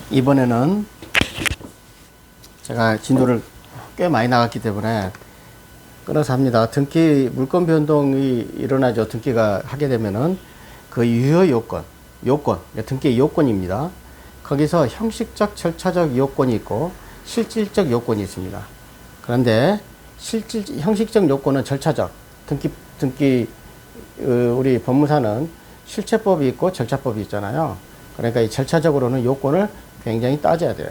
이번에는 제가 진도를 꽤 많이 나갔기 때문에 끊어서 합니다. 등기 물권 변동이 일어나죠. 등기가 하게 되면은 그 유효 요건, 등기의 요건입니다. 거기서 형식적, 절차적 요건이 있고 실질적 요건이 있습니다. 그런데 형식적 요건은 절차적, 우리 법무사는 실체법이 있고 절차법이 있잖아요. 그러니까 이 절차적으로는 요건을 굉장히 따져야 돼요.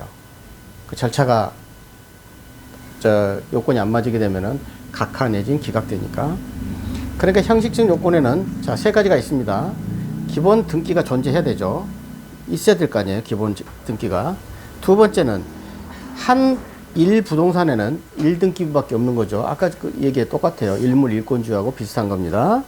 그 절차가 요건이 안 맞게 되면은 각하 내지는 기각되니까. 그러니까 형식적 요건에는 세 가지가 있습니다. 기본 등기가 존재해야 되죠. 있어야 될 거 아니에요. 기본 등기가. 두 번째는 한 일부동산에는 1등기부밖에 없는 거죠. 아까 그 얘기 똑같아요. 일물 일권주하고 비슷한 겁니다.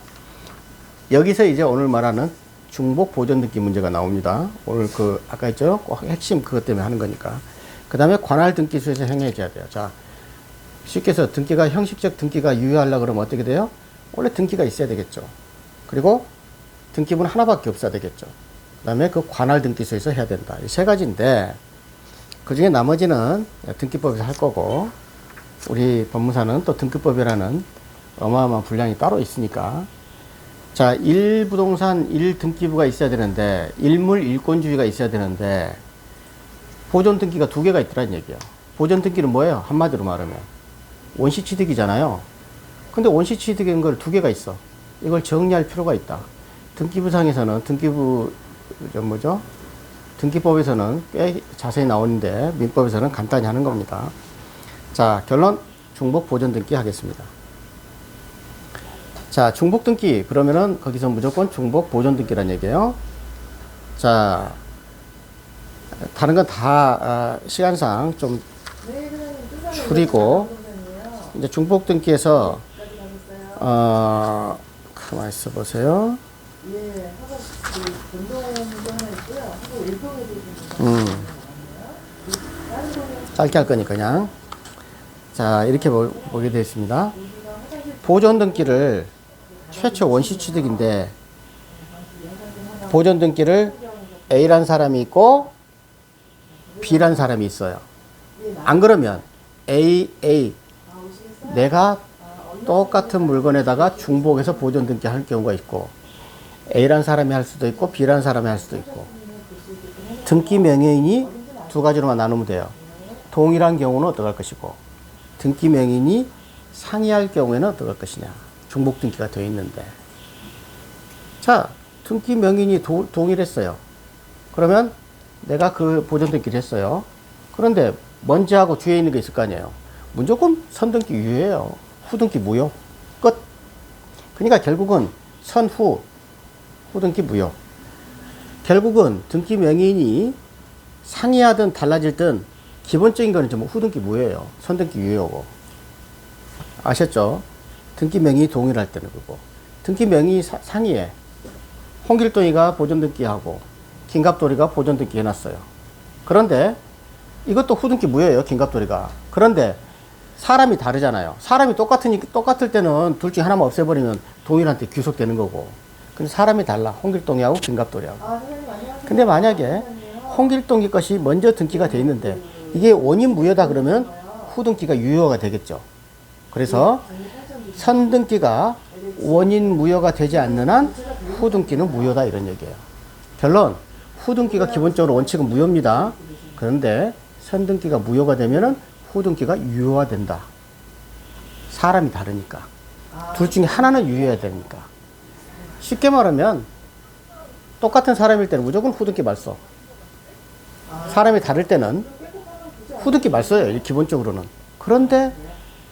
여기서 이제 오늘 말하는 중복 보존 등기 문제가 나옵니다. 오늘 아까 했죠? 꼭 핵심 그것 때문에 하는 거니까. 그 다음에 관할 등기소에서 행해져야 돼요. 자, 쉽게 해서 형식적 등기가 유효하려고 그러면 어떻게 돼요? 원래 등기가 있어야 되겠죠. 그리고 등기부는 하나밖에 없어야 되겠죠. 그 다음에 그 관할 등기소에서 해야 된다. 이 세 가지인데, 그 중에 나머지는 등기법에서 할 거고, 우리 법무사는 또 등기법이라는 어마어마한 분량이 따로 있으니까. 자, 1부동산 1등기부가 있어야 되는데, 일물 일권주의가 있어야 되는데, 보존 등기가 2개가 있더란 얘기예요. 보존 등기는 뭐예요? 한마디로 말하면 원시 취득이잖아요. 근데 원시 취득인 걸 2개가 있어. 이걸 정리할 필요가 있다. 등기부상에서는 등기법에서는 꽤 자세히 나오는데 민법에서는 간단히 하는 겁니다. 자, 결론 중복 보존 등기 하겠습니다. 자, 중복 등기 그러면은 거기서 무조건 중복 보존 등기란 얘기예요. 자, 다른 건 다 시간상 좀 줄이고 이제 중복 등기에서 가만히 있어 보세요. 짧게 할 거니까 그냥. 자, 이렇게 보게 되어 있습니다. 보존 등기를 최초 원시 취득인데 보존 등기를 A란 사람이 있고 B란 사람이 있어요. 안 그러면 A 내가 똑같은 물건에다가 중복해서 보존 등기 할 경우가 있고 A란 사람이 할 수도 있고 B란 사람이 할 수도 있고 등기 명의인이 2가지로만 나누면 돼요. 동일한 경우는 어떡할 것이고 등기 명의인이 상이할 경우에는 어떡할 것이냐. 중복 등기가 되어 있는데 자, 등기 명의인이 동일했어요. 그러면 내가 그 보존 등기를 했어요. 그런데 먼저 하고 뒤에 있는 게 있을 거 아니에요. 무조건 선등기 유효해요. 후등기 무효. 끝. 그러니까 결국은 선후, 후등기 무효. 결국은 등기 명의인이 상이하든 달라질든 기본적인 거는 좀 후등기 무효예요. 선등기 유효고. 아셨죠? 등기 명의인이 동일할 때는 그거. 등기 명의인이 상이해. 홍길동이가 보존 등기하고 김갑돌이가 보존 등기 해놨어요. 그런데 이것도 후등기 무효예요. 김갑돌이가. 그런데 사람이 다르잖아요. 사람이 똑같을 때는 둘 중에 하나만 없애버리면 동일한테 귀속되는 거고. 근데 사람이 달라. 홍길동이하고 김갑돌이하고. 근데 만약에 홍길동이 것이 먼저 등기가 돼 있는데 이게 원인 무효다 그러면 후등기가 유효가 되겠죠. 그래서 선등기가 원인 무효가 되지 않는 한 후등기는 무효다 이런 얘기예요. 결론 후등기가 기본적으로 원칙은 무효입니다. 그런데 선등기가 무효가 되면은 후등기가 유효화된다. 사람이 다르니까. 둘 중에 하나는 유효해야 되니까. 쉽게 말하면 똑같은 사람일 때는 무조건 후등기 말 써. 사람이 다를 때는 후등기 말 써요. 기본적으로는. 그런데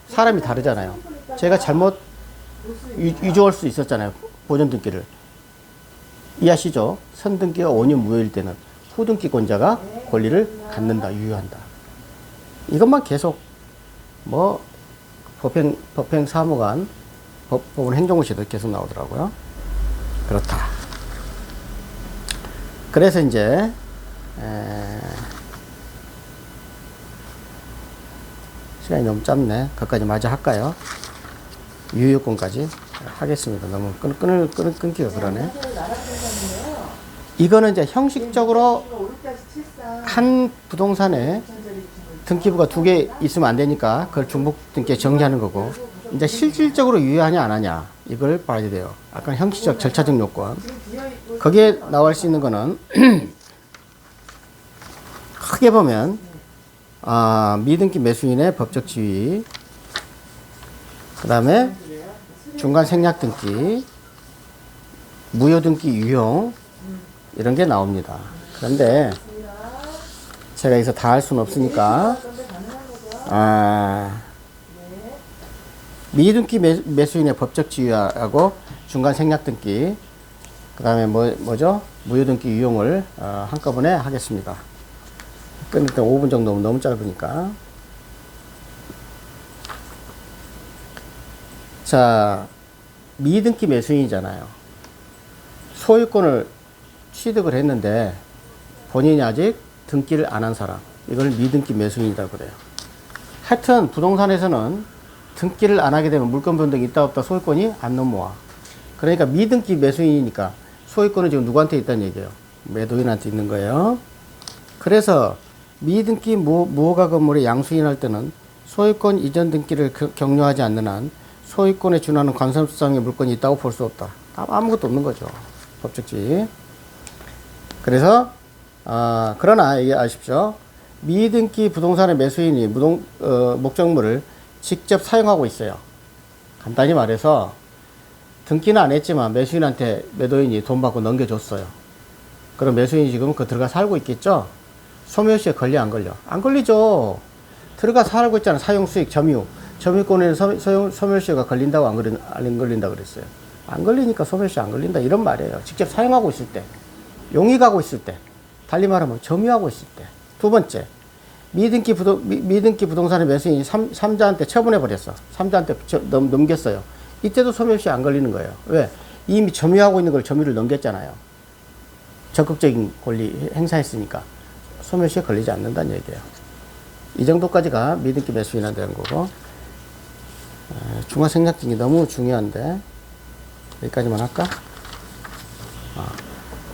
사람이 다르잖아요. 제가 잘못 위조할 수 있었잖아요. 보존 등기를. 이해하시죠? 선등기가 원인 무효일 때는 후등기권자가 권리를 갖는다, 유효한다. 이것만 계속 법행 사무관, 법원 행정고시도 계속 나오더라고요. 그렇다. 그래서 이제 시간이 너무 짧네. 그것까지 마저 할까요? 유효권까지 하겠습니다. 너무 끊기가 그러네. 이거는 이제 형식적으로 한 부동산에 등기부가 2개 있으면 안 되니까 그걸 중복 등기에 정리하는 거고, 이제 실질적으로 유효하냐 안 하냐 이걸 봐야 돼요. 아까 형식적 절차적 요건. 거기에 나올 수 있는 거는 크게 보면 미등기 매수인의 법적 지위, 그 다음에 중간 생략 등기, 무효 등기 유용, 이런 게 나옵니다. 그런데 제가 여기서 다 할 수는 없으니까 미등기 매수인의 법적 지위하고 중간 생략 등기, 그 다음에 뭐죠? 무효 등기 유용을 한꺼번에 하겠습니다. 끝낼 때 5분 정도면 너무 짧으니까. 자, 미등기 매수인이잖아요. 소유권을 취득을 했는데 본인이 아직 등기를 안 한 사람, 이걸 미등기 매수인이라고 그래요. 하여튼 부동산에서는 등기를 안 하게 되면 물권 변동이 있다 없다 소유권이 안 넘어와. 그러니까 미등기 매수인이니까 소유권은 지금 누구한테 있다는 얘기예요? 매도인한테 있는 거예요. 그래서 미등기 무허가 건물의 양수인할 때는 소유권 이전 등기를 격려하지 않는 한 소유권에 준하는 관성성의 물건이 있다고 볼 수 없다. 아무것도 없는 거죠. 법적지. 그래서 그러나 이게 아십시오. 미등기 부동산의 매수인이 목적물을 직접 사용하고 있어요. 간단히 말해서 등기는 안 했지만 매수인한테 매도인이 돈 받고 넘겨줬어요. 그럼 매수인이 지금 그 들어가 살고 있겠죠? 소멸시에 걸려 안 걸려? 안 걸리죠. 들어가 살고 있잖아. 사용수익 점유. 점유권에는 소멸시효가 걸린다고 안 걸린다 그랬어요. 안 걸리니까 소멸시 안 걸린다 이런 말이에요. 직접 사용하고 있을 때, 용익하고 있을 때, 달리 말하면 점유하고 있을 때. 두 번째, 미등기 부동산의 매수인이 3자한테 처분해 버렸어. 3자한테 넘겼어요. 이때도 소멸시 안 걸리는 거예요. 왜? 이미 점유하고 있는 걸 점유를 넘겼잖아요. 적극적인 권리 행사했으니까 소멸시에 걸리지 않는다는 얘기예요. 이 정도까지가 미등기 매수인한테 한 거고, 중간 생략 등기 너무 중요한데 여기까지만 할까?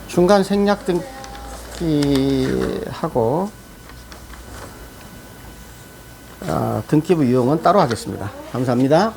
중간 생략 등기하고 등기부 유용은 따로 하겠습니다. 감사합니다.